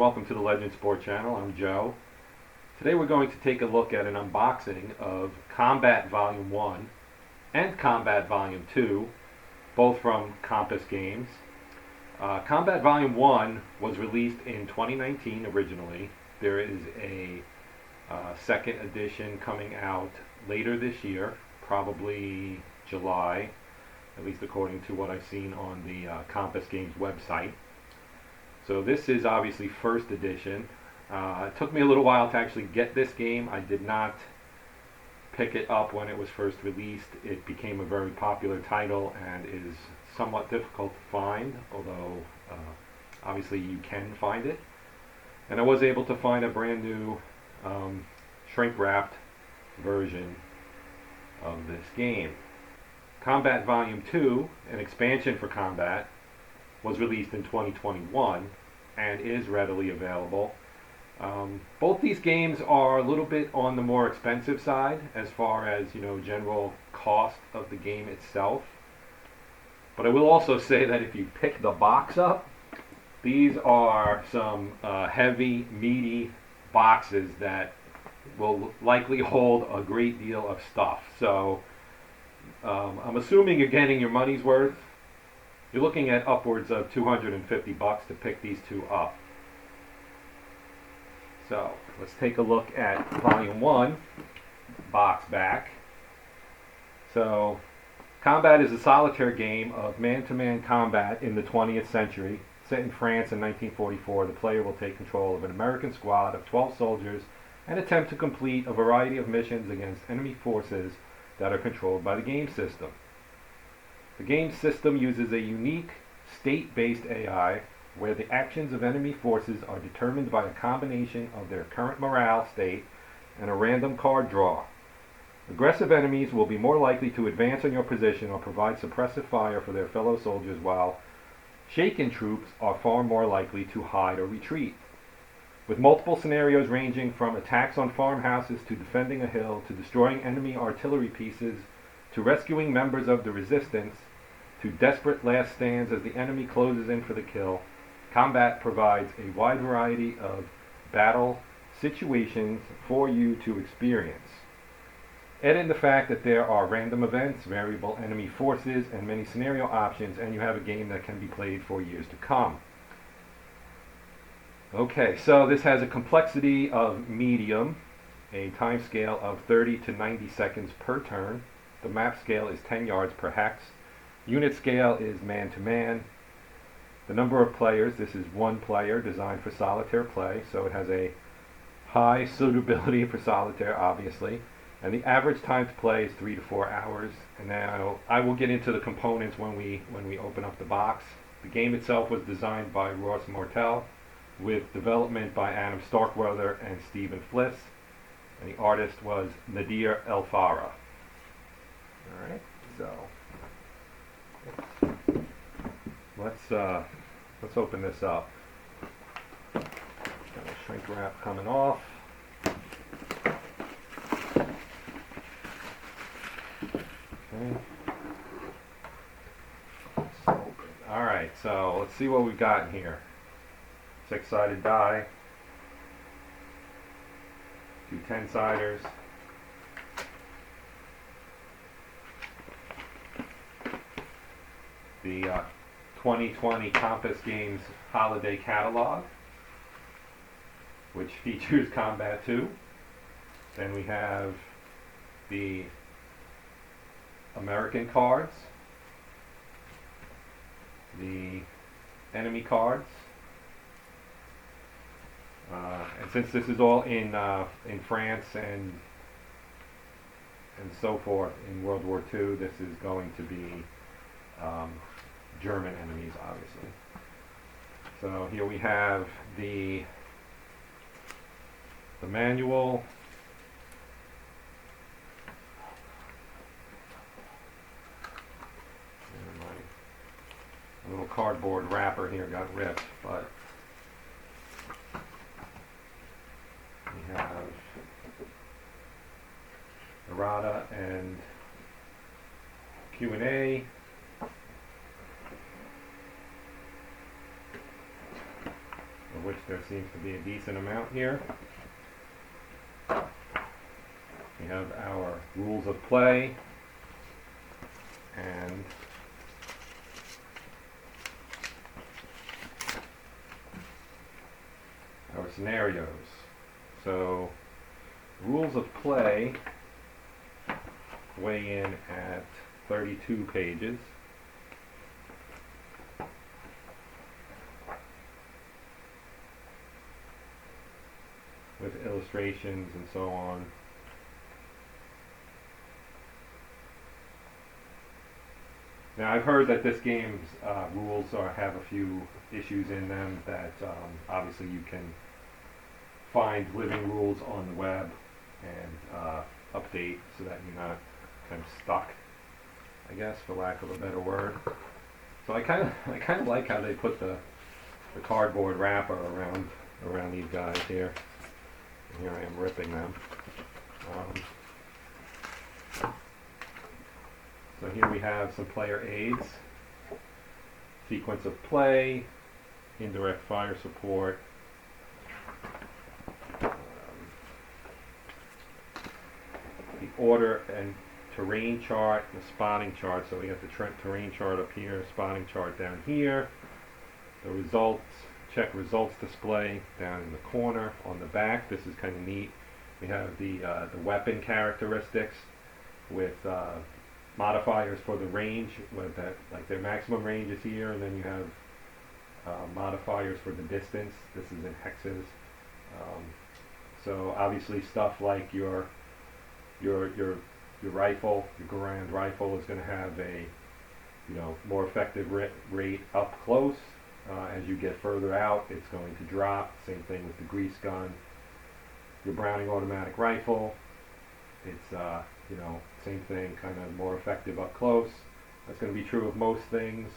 welcome to the Legend Sport Channel. I'm Joe. Today we're going to take a look at an unboxing of Combat Volume 1 and Combat Volume 2, both from Compass Games. Combat Volume 1 was released in 2019 originally. There is a second edition coming out later this year, probably July, at least according to what I've seen on the Compass Games website. So this is obviously first edition. It took me a little while to actually get this game. I did not pick it up when it was first released. It became a very popular title and is somewhat difficult to find, although obviously you can find it. And I was able to find a brand new shrink-wrapped version of this game. Combat Volume 2, an expansion for Combat, was released in 2021 and is readily available. Both these games are a little bit on the more expensive side as far as general cost of the game itself. But I will also say that if you pick the box up, these are some heavy, meaty boxes that will likely hold a great deal of stuff. So I'm assuming you're getting your money's worth. You're looking at upwards of $250 to pick these two up. So let's take a look at Volume 1, box back. So Combat is a solitaire game of man-to-man combat in the 20th century. Set in France in 1944, the player will take control of an American squad of 12 soldiers and attempt to complete a variety of missions against enemy forces that are controlled by the game system. The game system uses a unique state-based AI where the actions of enemy forces are determined by a combination of their current morale state and a random card draw. Aggressive enemies will be more likely to advance on your position or provide suppressive fire for their fellow soldiers, while shaken troops are far more likely to hide or retreat. With multiple scenarios ranging from attacks on farmhouses to defending a hill to destroying enemy artillery pieces to rescuing members of the resistance, to desperate last stands as the enemy closes in for the kill, Combat provides a wide variety of battle situations for you to experience. Add in the fact that there are random events, variable enemy forces, and many scenario options, and you have a game that can be played for years to come. Okay, so this has a complexity of medium, a time scale of 30 to 90 seconds per turn. The map scale is 10 yards per hex. Unit scale is man-to-man. The number of players, this is one player designed for solitaire play, so it has a high suitability for solitaire, obviously. And the average time to play is 3 to 4 hours. And now I will get into the components when we open up the box. The game itself was designed by Ross Mortell, with development by Adam Starkweather and Stephen Fliss. And the artist was Nadir El Farah. Alright, so let's open this up. Got a shrink wrap coming off. Okay. Alright, so let's see what we've got in here. Six-sided die. Two 10-siders. The 2020 Compass Games Holiday Catalog, which features Combat 2. Then we have the American cards, the enemy cards, and since this is all in France and so forth in World War II, this is going to be German enemies, obviously. So here we have the manual. And my little cardboard wrapper here got ripped, but we have errata and Q&A. of which there seems to be a decent amount here. We have our rules of play and our scenarios. So, rules of play weigh in at 32 pages. With illustrations and so on. Now I've heard that this game's rules have a few issues in them that obviously you can find living rules on the web and update so that you're not kind of stuck, I guess, for lack of a better word. So I kind of like how they put the cardboard wrapper around these guys here. And here I am ripping them. So here we have some player aids, sequence of play, indirect fire support, the order and terrain chart, the spotting chart. So we got the terrain chart up here, spotting chart down here, the results, check results display down in the corner on the back. This is kind of neat. We have the weapon characteristics with modifiers for the range, like their maximum range is here, and then you have modifiers for the distance. This is in hexes. So obviously stuff like your rifle, your Garand rifle, is going to have a more effective rate up close. As you get further out, it's going to drop. Same thing with the grease gun. Your Browning automatic rifle, it's same thing, kind of more effective up close. That's going to be true of most things.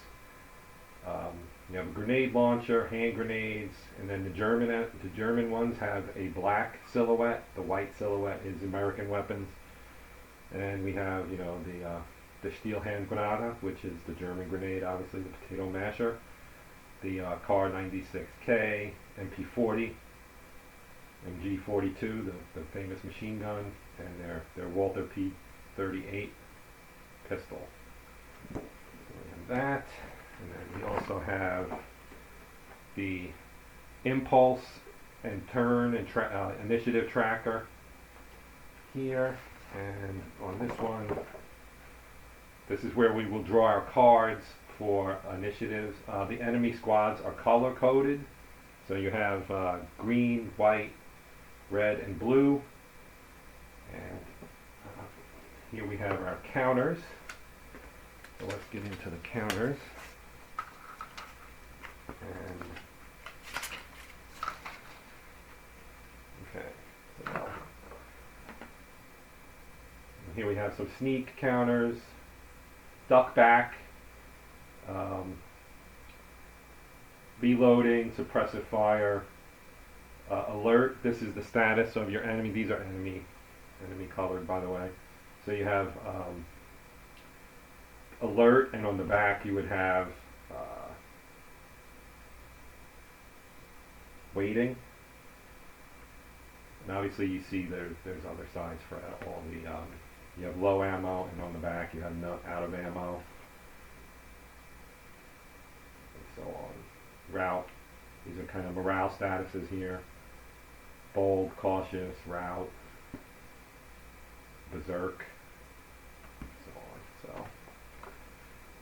You have a grenade launcher, hand grenades, and then the German ones have a black silhouette. The white silhouette is American weapons. And we have the Stielhandgranate, which is the German grenade, obviously the potato masher. The Kar 96K, MP40, MG42, the famous machine gun, and their Walther P38 pistol. So we have that, and then we also have the impulse and turn and initiative tracker here, and on this one, this is where we will draw our cards for initiatives. The enemy squads are color coded, so you have green, white, red, and blue. And here we have our counters. So let's get into the counters. And okay, so here we have some sneak counters, duck back, reloading, suppressive fire, alert. This is the status of your enemy. These are enemy colored, by the way. So you have alert, and on the back you would have waiting. And obviously you see there's other sides for all the you have low ammo, and on the back you have out of ammo, and so on. Route. These are kind of morale statuses here. Bold, cautious, route, berserk, so on. So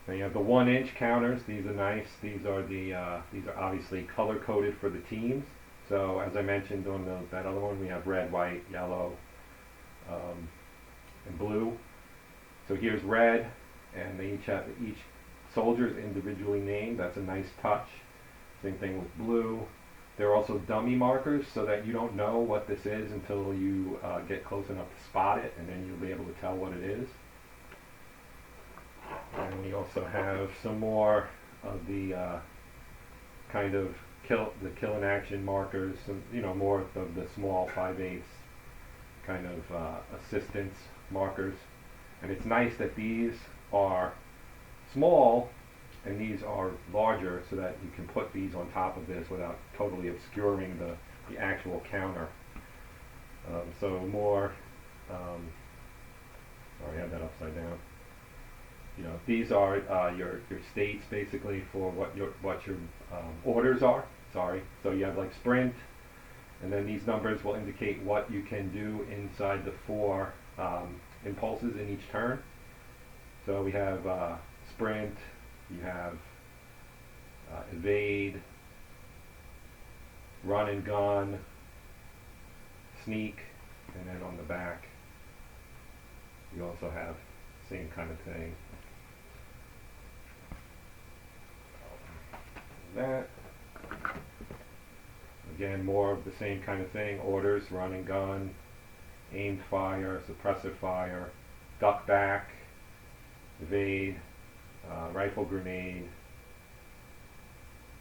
now you have the 1-inch counters. These are nice. These are obviously color coded for the teams. So as I mentioned on that other one, we have red, white, yellow, and blue. So here's red, and they each soldier is individually named. That's a nice touch. Same thing with blue. There are also dummy markers so that you don't know what this is until you get close enough to spot it, and then you'll be able to tell what it is. And we also have some more of the kind of kill in action markers, some, more of the small 5/8 kind of assistance markers. And it's nice that these are small and these are larger so that you can put these on top of this without totally obscuring the actual counter. So more, sorry, I had that upside down. You know, these are your states basically for what your orders are. Sorry, so you have like sprint, and then these numbers will indicate what you can do inside the 4 impulses in each turn. So we have sprint, you have evade, run and gun, sneak, and then on the back you also have the same kind of thing. That. Again, more of the same kind of thing. Orders, run and gun, aimed fire, suppressive fire, duck back, evade, rifle grenade,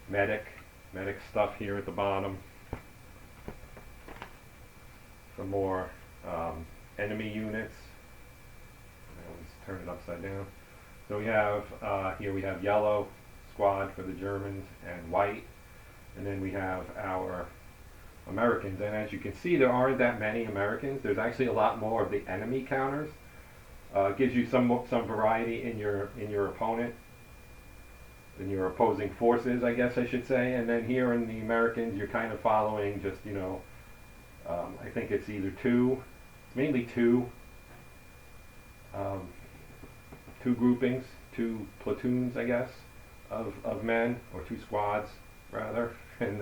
medic stuff here at the bottom. Some more enemy units. Let's turn it upside down. So we have, here we have yellow squad for the Germans and white. And then we have our Americans. And as you can see, there aren't that many Americans. There's actually a lot more of the enemy counters. It gives you some variety in your opponent, in your opposing forces, I guess I should say. And then here in the Americans, you're kind of following just, you know, I think it's either mainly two groupings, 2 platoons, I guess, of men, or 2 squads rather, and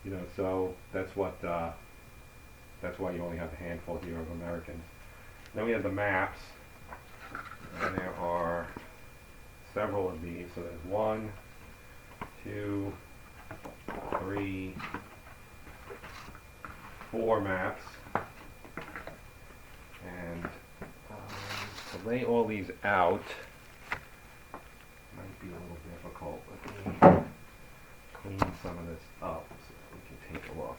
you know, so that's why you only have a handful here of Americans. Then we have the maps, and there are several of these. So there's 1, 2, 3, 4 maps, and to lay all these out might be a little difficult. Let me clean some of this up so we can take a look.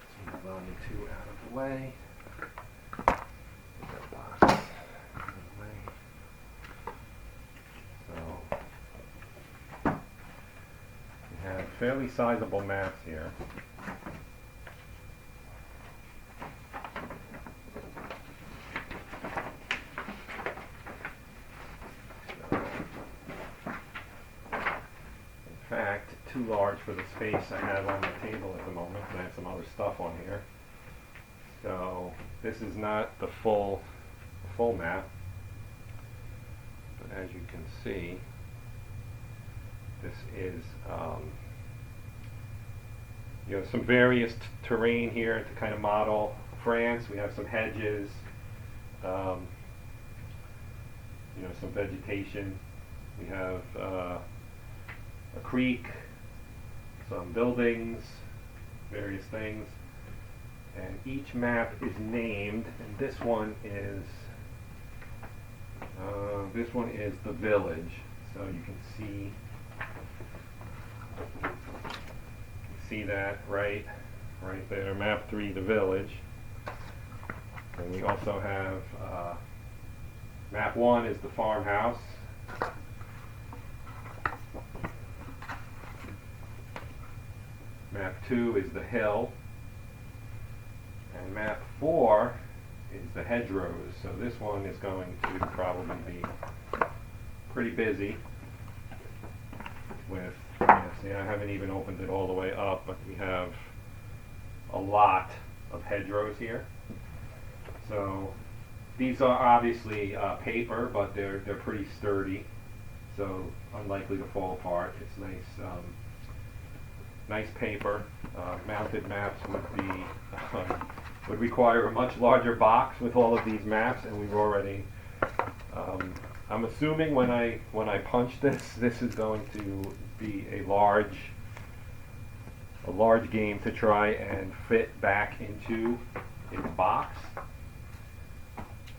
Let's move volume 2 out of the way. Put that box out of the way. So we have fairly sizable maps here. Too large for the space I have on the table at the moment, and I have some other stuff on here. So this is not the full map, but as you can see, this is you know, some various terrain here to kind of model France. We have some hedges, you know, some vegetation. We have a creek, some buildings, various things, and each map is named, and this one is the village. So you can see that right there, map 3, the village. And we also have map 1 is the farmhouse. Map 2 is the hill, and map 4 is the hedgerows. So this one is going to probably be pretty busy with, see, I haven't even opened it all the way up, but we have a lot of hedgerows here. So these are obviously paper, but they're pretty sturdy, so unlikely to fall apart. It's nice. Nice paper. Mounted maps would require a much larger box with all of these maps, and we've already. I'm assuming when I punch this is going to be a large game to try and fit back into its box.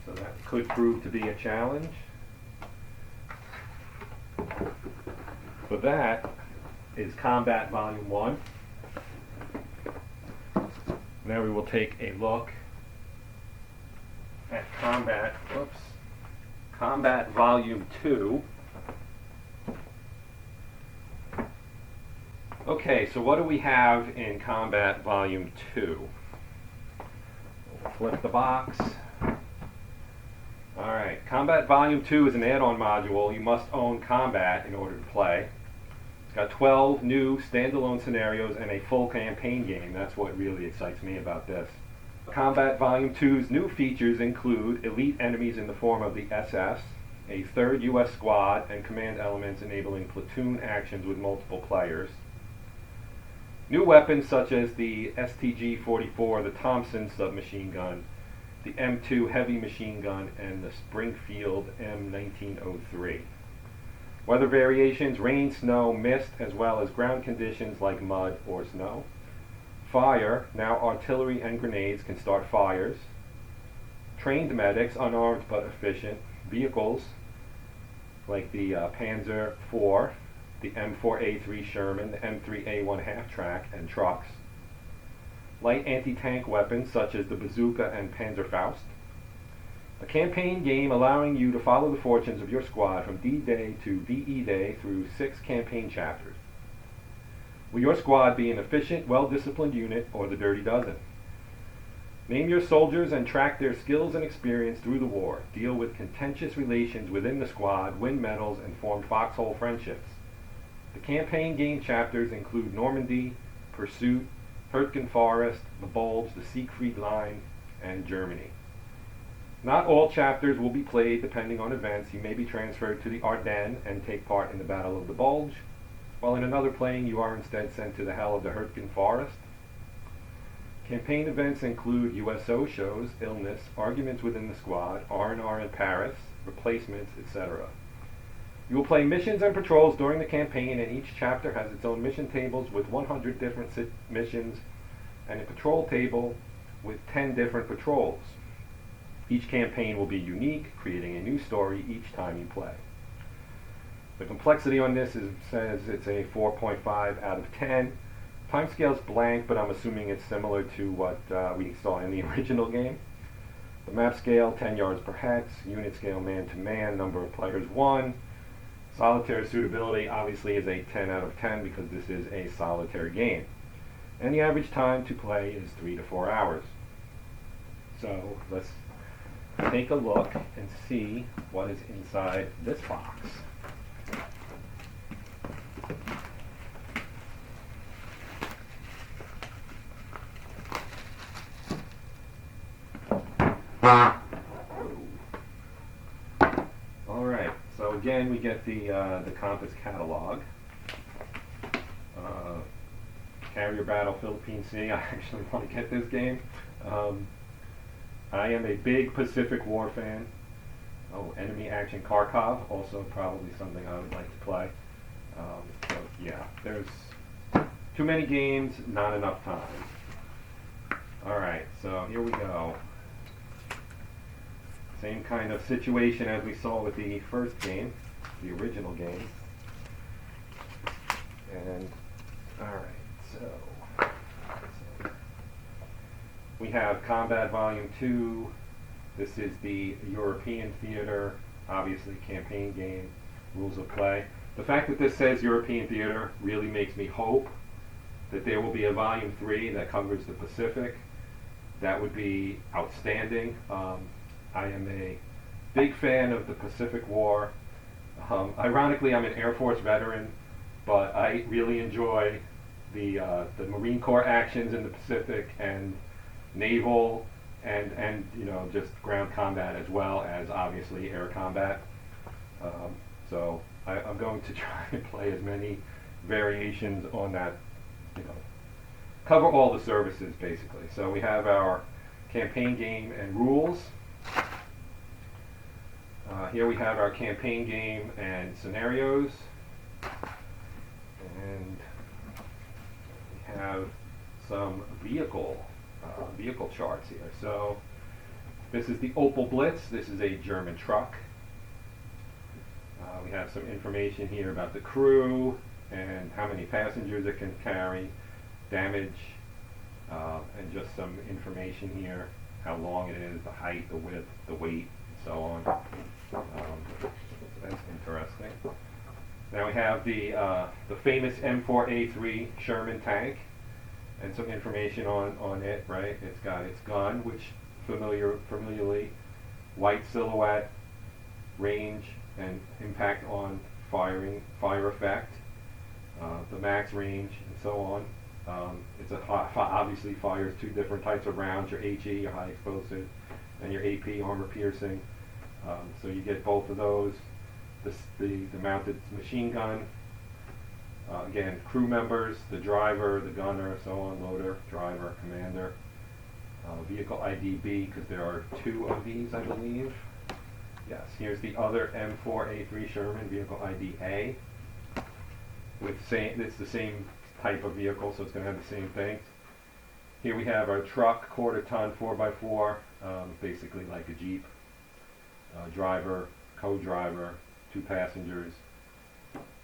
So that could prove to be a challenge. So that is Combat Volume 1. Now we will take a look at Combat Volume 2. Okay, so what do we have in Combat Volume 2? We'll flip the box. Alright, Combat Volume 2 is an add-on module. You must own Combat in order to play. It's got 12 new standalone scenarios and a full campaign game. That's what really excites me about this. Combat Volume 2's new features include elite enemies in the form of the SS, a third U.S. squad, and command elements enabling platoon actions with multiple players. New weapons such as the STG-44, the Thompson submachine gun, the M2 heavy machine gun, and the Springfield M1903. Weather variations, rain, snow, mist, as well as ground conditions like mud or snow. Fire, now artillery and grenades can start fires. Trained medics, unarmed but efficient. Vehicles, like the Panzer IV, the M4A3 Sherman, the M3A1 half-track, and trucks. Light anti-tank weapons such as the bazooka and Panzerfaust. A campaign game allowing you to follow the fortunes of your squad from D-Day to VE Day through 6 campaign chapters. Will your squad be an efficient, well-disciplined unit or the Dirty Dozen? Name your soldiers and track their skills and experience through the war. Deal with contentious relations within the squad, win medals, and form foxhole friendships. The campaign game chapters include Normandy, Pursuit, Hurtgen Forest, the Bulge, the Siegfried Line, and Germany. Not all chapters will be played depending on events. You may be transferred to the Ardennes and take part in the Battle of the Bulge, while in another playing you are instead sent to the hell of the Hurtgen Forest. Campaign events include USO shows, illness, arguments within the squad, R&R in Paris, replacements, etc. You will play missions and patrols during the campaign, and each chapter has its own mission tables with 100 different missions and a patrol table with 10 different patrols. Each campaign will be unique, creating a new story each time you play. The complexity on this says it's a 4.5 out of 10. Timescale's blank, but I'm assuming it's similar to what we saw in the original game. The map scale, 10 yards per hex. Unit scale, man-to-man. Number of players, 1. Solitaire suitability obviously is a 10 out of 10 because this is a solitaire game. And the average time to play is 3 to 4 hours. So let's take a look and see what is inside this box. Alright, so again we get the Compass catalog. Carrier Battle Philippine Sea, I actually want to get this game. I am a big Pacific War fan. Oh, Enemy Action Kharkov, also probably something I would like to play. So yeah, there's too many games, not enough time. Alright, so here we go. Same kind of situation as we saw with the first game, the original game. And, alright, so we have Combat Volume 2. This is the European Theater, obviously campaign game, rules of play. The fact that this says European Theater really makes me hope that there will be a Volume 3 that covers the Pacific. That would be outstanding. I am a big fan of the Pacific War. Ironically, I'm an Air Force veteran, but I really enjoy the Marine Corps actions in the Pacific and naval and you know, just ground combat as well as obviously air combat. So I'm going to try and play as many variations on that, you know, cover all the services basically. So we have our campaign game and rules. Here we have our campaign game and scenarios, and we have some vehicle charts here. So this is the Opel Blitz. This is a German truck. We have some information here about the crew and how many passengers it can carry, damage, and just some information here, how long it is, the height, the width, the weight, and so on. That's interesting. Now we have the famous M4A3 Sherman tank, and some information on it, right? It's got its gun, which familiarly, white silhouette, range, and impact on fire effect, the max range, and so on. It's obviously fires two different types of rounds, your HE, your high explosive, and your AP, armor piercing. So you get both of those. The mounted machine gun, again, crew members, the driver, the gunner, so on, loader, driver, commander. Vehicle ID B, because there are two of these, I believe. Yes, here's the other M4A3 Sherman, vehicle ID A. It's the same type of vehicle, so it's going to have the same thing. Here we have our truck, quarter-ton 4x4, basically like a Jeep. Driver, co-driver, 2 passengers.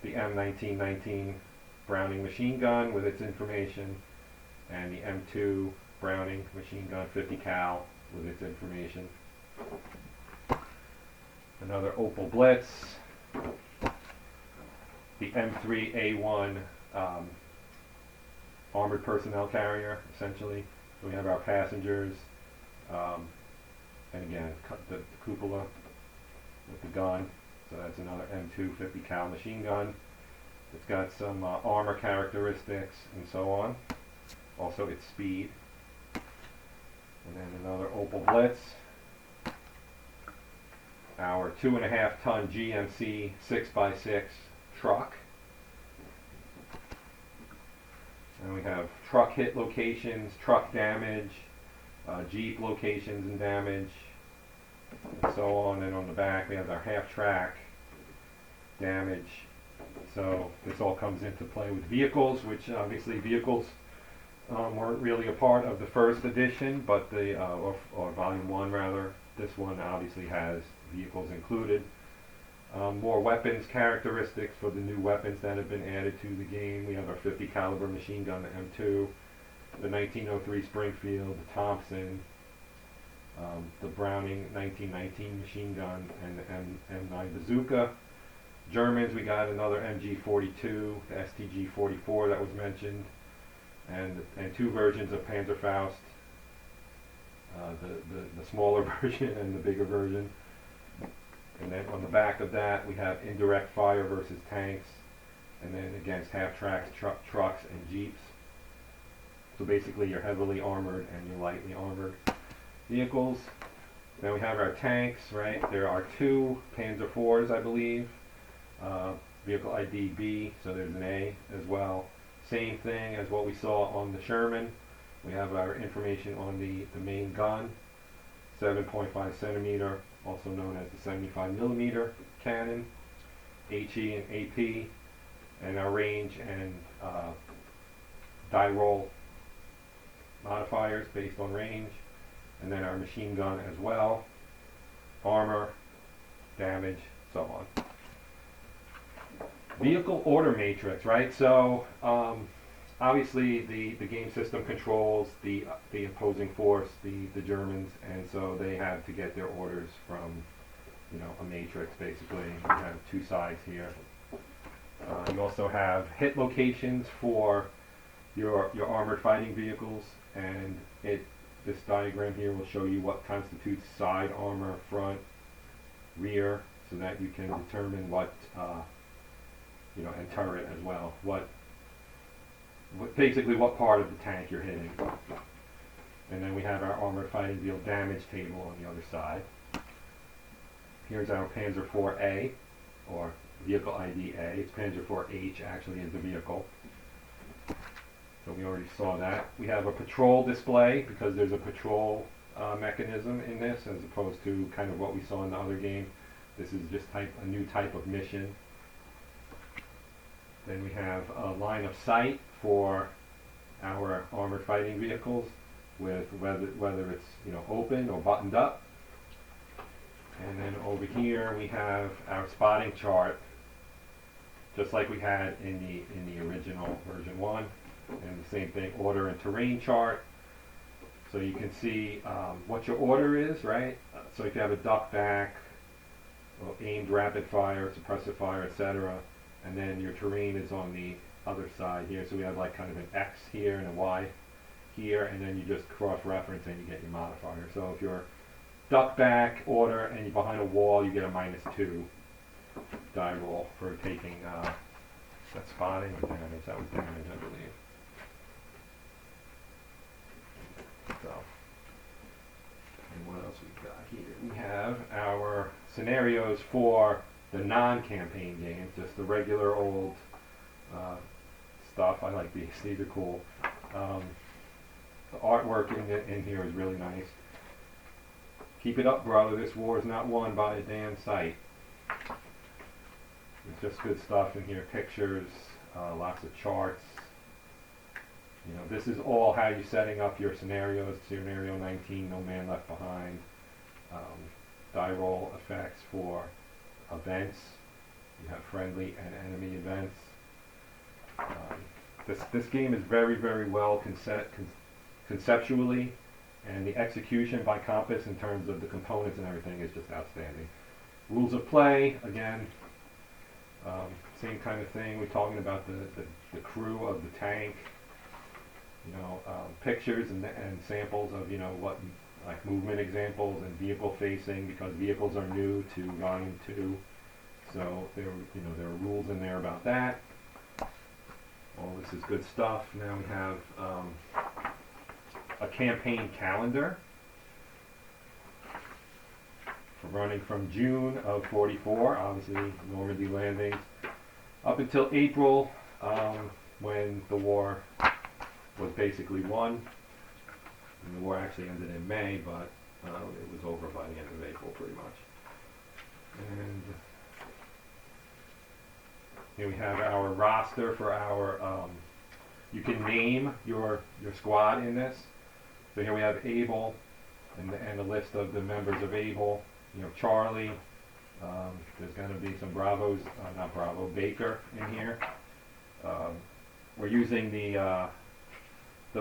The M1919 Browning machine gun with its information, and the M2 Browning machine gun 50 cal with its information. Another Opel Blitz. The M3A1 armored personnel carrier, essentially. So we have our passengers, and again, the cupola with the gun. So that's another M2 50 cal machine gun. It's got some armor characteristics and so on. Also its speed. And then another Opel Blitz. Our 2.5 ton GMC 6x6 truck. And we have truck hit locations, truck damage, Jeep locations and damage, and so on. And on the back we have our half track damage. So this all comes into play with vehicles, which obviously vehicles weren't really a part of the first edition, but or volume 1 rather. This one obviously has vehicles included. More weapons characteristics for the new weapons that have been added to the game. We have our 50 caliber machine gun, the M2, the 1903 Springfield, the Thompson, the Browning 1919 machine gun, and the M9 bazooka. Germans, we got another MG42, the STG-44 that was mentioned, and 2 versions of Panzerfaust, the smaller version and the bigger version. And then on the back of that, we have indirect fire versus tanks, and then against half-tracks, trucks, and Jeeps. So basically, you're heavily armored and you're lightly armored vehicles. Then we have our tanks, right? There are 2 Panzer IVs, I believe. Vehicle ID B, so there's an A as well. Same thing as what we saw on the Sherman. We have our information on the main gun, 7.5 centimeter, also known as the 75 millimeter cannon, HE and AP, and our range and die roll modifiers based on range, and then our machine gun as well, armor, damage, so on. Vehicle order matrix, right? So obviously the game system controls the opposing force, the Germans, and so they have to get their orders from, a matrix basically. You have 2 sides here. You also have hit locations for your armored fighting vehicles, and this diagram here will show you what constitutes side armor, front, rear, so that you can determine what and turret as well. Basically what part of the tank you're hitting. And then we have our armored fighting vehicle damage table on the other side. Here's our Panzer IV-A, or vehicle ID A. It's Panzer IV-H actually is the vehicle. So we already saw that. We have a patrol display because there's a patrol mechanism in this as opposed to kind of what we saw in the other game. This is just a new type of mission. Then we have a line of sight for our armored fighting vehicles with whether it's open or buttoned up. And then over here we have our spotting chart, just like we had in the original version 1. And the same thing, order and terrain chart, So you can see what your order is, right? So if you have a duck back, or aimed rapid fire, suppressive fire, etc., and then your terrain is on the other side here. So we have like kind of an X here and a Y here, and then you just cross-reference and you get your modifier. So if you're duck back order and you're behind a wall, you get a -2 die roll for taking that spotting or damage. That was damage, I believe. So, and what else we got here? We have our scenarios for the non-campaign games, just the regular old stuff. I like these. These are cool. The artwork in here is really nice. Keep it up, brother. This war is not won by a damn sight. There's just good stuff in here. Pictures, lots of charts. You know, this is all how you're setting up your scenarios. Scenario 19, No Man Left Behind. Die roll effects for events. You have friendly and enemy events. This game is very, very well conceptually, and the execution by Compass in terms of the components and everything is just outstanding. Rules of play, again, same kind of thing. We're talking about the crew of the tank. You know, pictures and samples of, you know, what, like movement examples and vehicle facing, because vehicles are new to Volume 2. So there are rules in there about that. All this is good stuff. Now we have a campaign calendar for running from June of 44, obviously Normandy landings, up until April, when the war was basically won. And the war actually ended in May, but it was over by the end of April, pretty much. And here we have our roster for our, you can name your squad in this. So here we have Able, and a list of the members of Able. You know, Charlie, there's going to be some Bravos, not Bravo, Baker in here. We're using the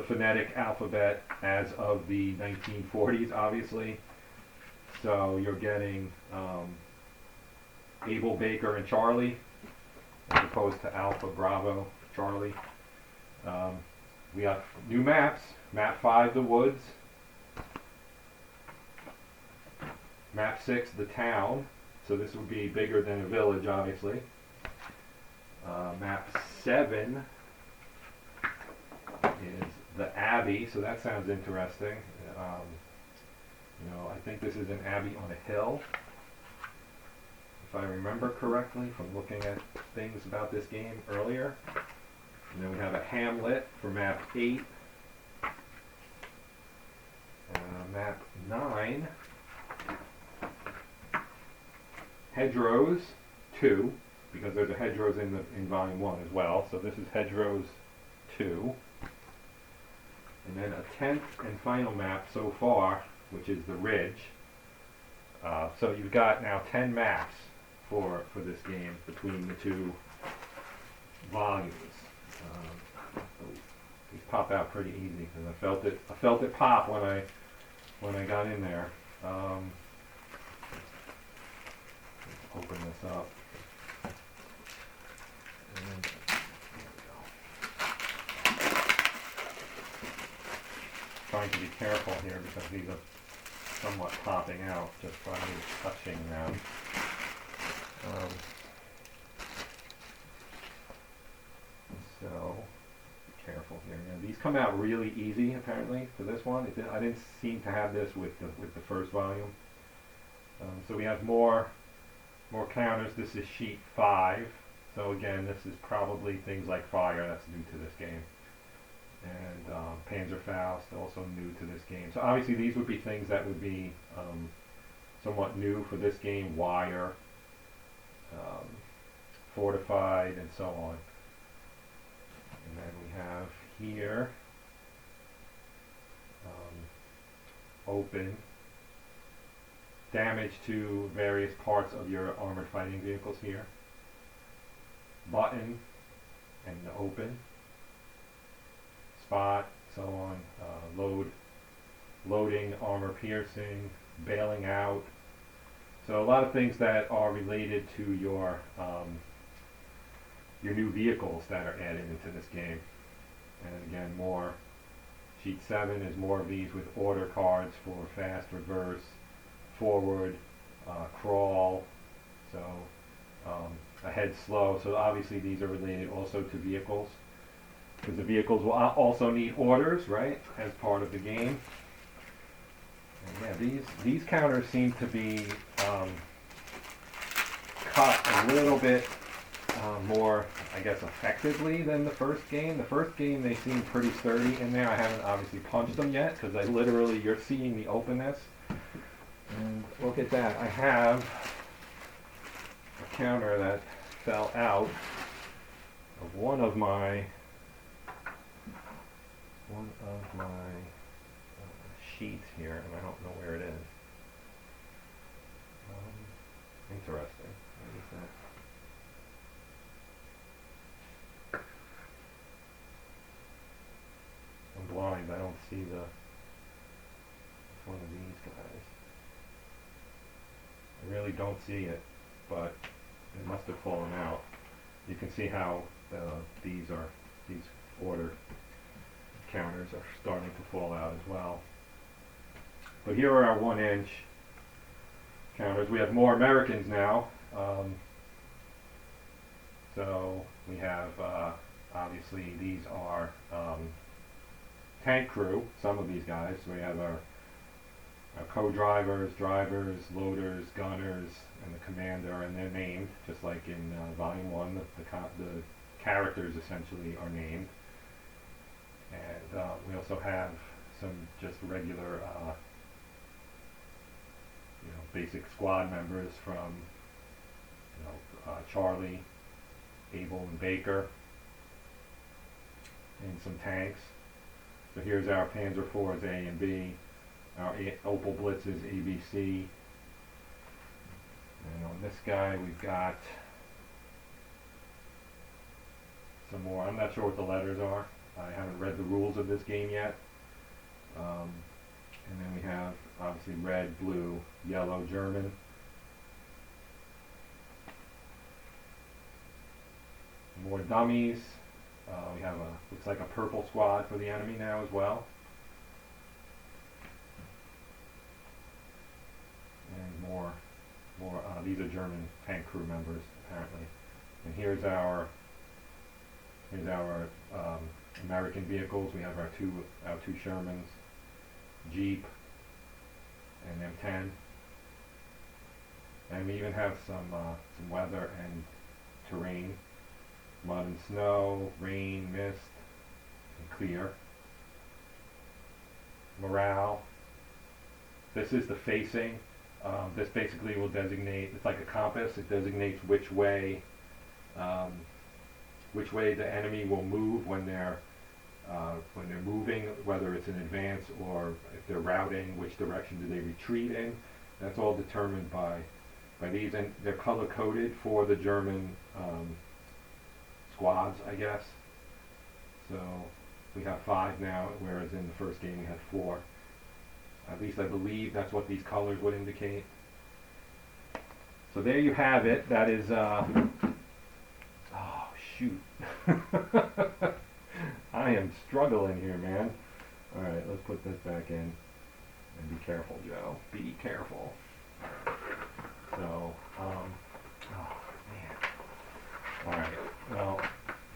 phonetic alphabet as of the 1940s, obviously. So you're getting Able, Baker, and Charlie, as opposed to Alpha, Bravo, Charlie. We got new maps. Map 5, the woods. Map 6, the town. So this would be bigger than a village, obviously. Map 7 is the Abbey, so that sounds interesting. You know, I think this is an abbey on a hill, if I remember correctly from looking at things about this game earlier. And then we have a hamlet for map 8. Map 9, hedgerows 2, because there's a hedgerows in volume 1 as well. So this is hedgerows 2. And then a 10th and final map so far, which is the ridge. So you've got now 10 maps for this game between the two volumes. These pop out pretty easy because I felt it pop when I got in there. Let's open this up. And there we go. Trying to be careful here because these are somewhat popping out just by me touching them. So be careful here. Now, these come out really easy apparently for this one. I didn't seem to have this with the first volume. So we have more counters. This is sheet 5. So again, this is probably things like fire. That's new to this game. And Panzerfaust, also new to this game. So obviously these would be things that would be somewhat new for this game. Wire, fortified, and so on. And then we have here open, damage to various parts of your armored fighting vehicles here. Button and open. Spot, so on, load loading, armor piercing, bailing out. So a lot of things that are related to your new vehicles that are added into this game. And again, more. Sheet 7 is more of these with order cards for fast, reverse, forward, crawl, so ahead, slow. So obviously these are related also to vehicles, because the vehicles will also need orders, right, as part of the game. And yeah, these counters seem to be cut a little bit more, I guess, effectively than the first game. The first game, they seem pretty sturdy in there. I haven't obviously punched them yet, because you're seeing the openness. And look at that. I have a counter that fell out of one of my sheets here, and I don't know where it is. Interesting. What is that? I'm blind. I don't see the. It's one of these guys. I really don't see it, but it must have fallen out. You can see how these order counters are starting to fall out as well. But here are our 1-inch counters. We have more Americans now. So we have, obviously these are tank crew, some of these guys. So we have our co-drivers, drivers, loaders, gunners, and the commander, and they're named, just like in Volume 1. The characters essentially are named. And we also have some just regular basic squad members from Charlie, Abel, and Baker, and some tanks. So here's our Panzer IVs A and B, our Opel Blitzes A, B, C, and on this guy we've got some more. I'm not sure what the letters are. I haven't read the rules of this game yet. And then we have obviously red, blue, yellow German. More dummies. We have looks like a purple squad for the enemy now as well. And more. These are German tank crew members apparently. And here's our American vehicles. We have our two Shermans, Jeep, and M10, and we even have some weather and terrain, mud and snow, rain, mist, and clear. Morale. This is the facing. This basically will designate. It's like a compass. It designates which way the enemy will move when they're moving, whether it's in advance or if they're routing, which direction do they retreat in. That's all determined by these, and they're color coded for the German squads, I guess. So we have 5 now, whereas in the first game we had 4. At least I believe that's what these colors would indicate. So there you have it. That is oh shoot. I am struggling here, man. Alright, let's put this back in. And be careful, Joe. Be careful. So, oh, man. Alright, well,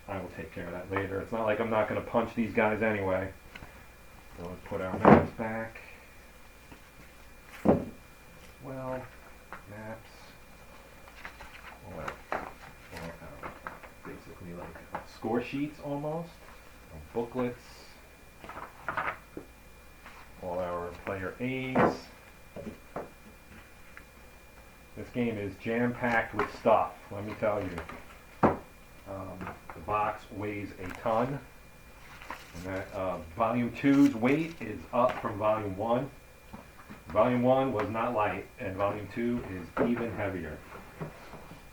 I will take care of that later. It's not like I'm not going to punch these guys anyway. So let's put our maps back. Well, maps. Basically like score sheets almost. Booklets, all our player A's. This game is jam-packed with stuff, let me tell you. The box weighs a ton, and that Volume 2's weight is up from Volume 1. Volume 1 was not light, and Volume 2 is even heavier.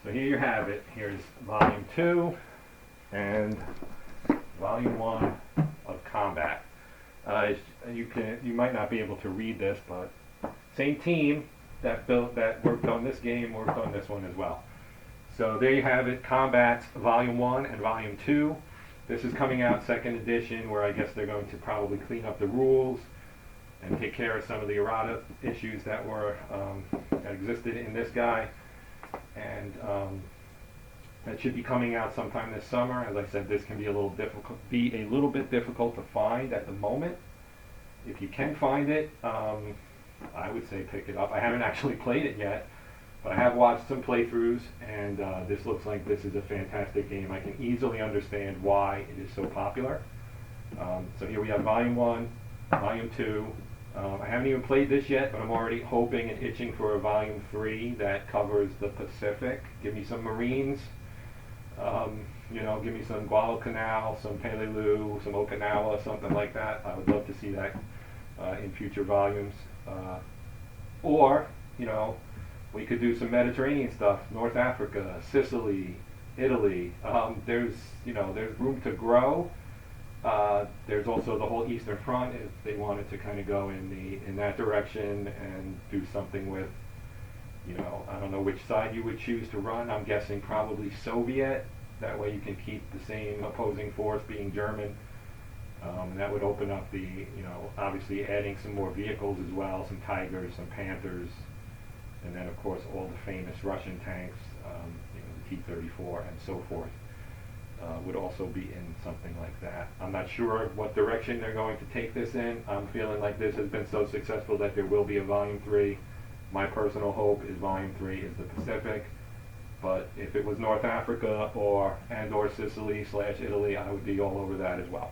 So here you have it. Here's Volume 2, and Volume 1 of Combat. You might not be able to read this, but same team that worked on this game worked on this one as well. So there you have it, Combats Volume 1 and Volume 2. This is coming out second edition, where I guess they're going to probably clean up the rules and take care of some of the errata issues that existed in this guy. And that should be coming out sometime this summer. As I said, this can be a little bit difficult to find at the moment. If you can find it, I would say pick it up. I haven't actually played it yet, but I have watched some playthroughs, and this looks like this is a fantastic game. I can easily understand why it is so popular. So here we have Volume 1, Volume 2. I haven't even played this yet, but I'm already hoping and itching for a Volume 3 that covers the Pacific. Give me some Marines, give me some Guadalcanal, some Peleliu, some Okinawa, something like that. I would love to see that in future volumes. Or, we could do some Mediterranean stuff, North Africa, Sicily, Italy. There's room to grow. There's also the whole Eastern Front if they wanted to kind of go in that direction and do something with, I don't know which side you would choose to run. I'm guessing probably Soviet. That way you can keep the same opposing force being German. That would open up obviously adding some more vehicles as well, some Tigers, some Panthers, and then of course all the famous Russian tanks, the T-34 and so forth, would also be in something like that. I'm not sure what direction they're going to take this in. I'm feeling like this has been so successful that there will be a Volume 3. My personal hope is Volume 3 is the Pacific, but if it was North Africa or Sicily / Italy, I would be all over that as well.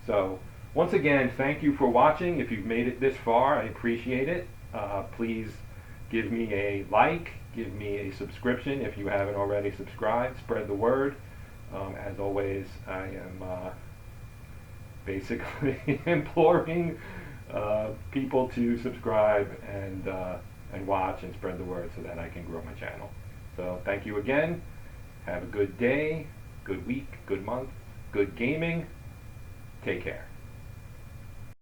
So once again, thank you for watching. If you've made it this far, I appreciate it. Please give me a like, give me a subscription if you haven't already subscribed, spread the word. As always, I am basically imploring people to subscribe and watch and spread the word so that I can grow my channel. So thank you again. Have a good day, good week, good month, good gaming. Take care.